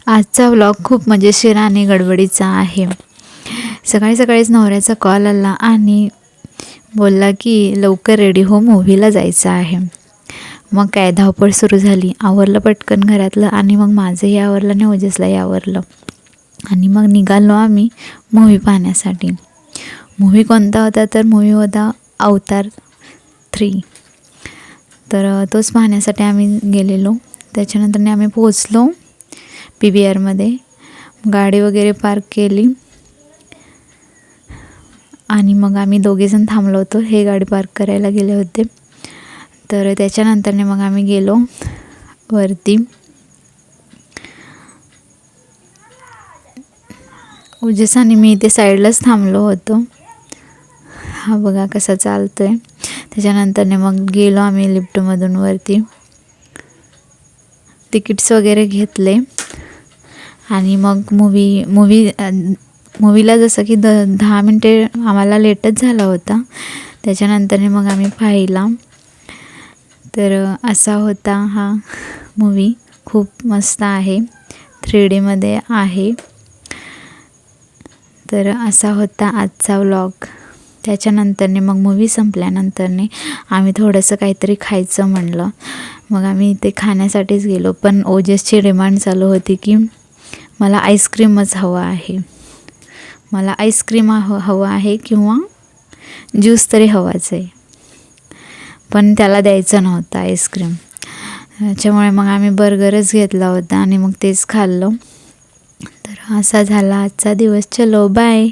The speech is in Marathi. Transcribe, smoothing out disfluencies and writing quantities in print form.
आजचा व्लॉग खूप मजेशीर आणि गडबडीचा आहे. सकाळी सकाळीच नवऱ्याचा कॉल आला आणि बोलला की लवकर रेडी हो, मूव्हीला जायचं आहे. मग काय धावपळ सुरू झाली. आवरलं पटकन घरातलं आणि मग माझंही आवरलं आणि ओजसलाही आवरलं आणि मग निघालो आम्ही मूव्ही पाहण्यासाठी. मूव्ही कोणता होता तर मूव्ही होता अवतार 3. तर तोच पाहण्यासाठी आम्ही गेलेलो. त्याच्यानंतर आम्ही पोहोचलो PVRमध्ये. गाडी वगैरे पार्क केली आणि मग आम्ही दोघेजण थांबलो होतो. हे गाडी पार्क करायला गेले होते. तर त्याच्यानंतरने मग आम्ही गेलो वरती. ओजस आणि मी इथे साईडलाच थांबलो होतो. हा बघा कसा चालतो आहे. त्याच्यानंतरने मग गेलो आम्ही लिफ्टमधून वरती. तिकीट्स वगैरे घेतले आणि मग मूवीला जसं की 10 मिनटे आम्हाला लेटच झाला होता. त्याच्यानंतरने मग आम्ही पाहिला. तर असा होता हा मूवी. खूप मस्त आहे. 3Dमध्ये आहे. तर असा होता आजचा व्लॉग. त्याच्यानंतरने मग मूवी संपल्यानंतरने आम्ही थोडंसं काहीतरी खायचं म्हणलं. मग आम्ही इथे खाण्यासाठीच गेलो. पण ओजसची डिमांड चालू होती की मला आईस्क्रीमच हवं आहे. मला आईस्क्रीम हवं आहे किंवा ज्यूस तरी हवाच आहे. पण त्याला द्यायचं नव्हतं आईस्क्रीम. त्याच्यामुळे मग आम्ही बर्गरच घेतला होता आणि मग तेच खाल्लं. तर असा झाला आजचा दिवस. चलो बाय.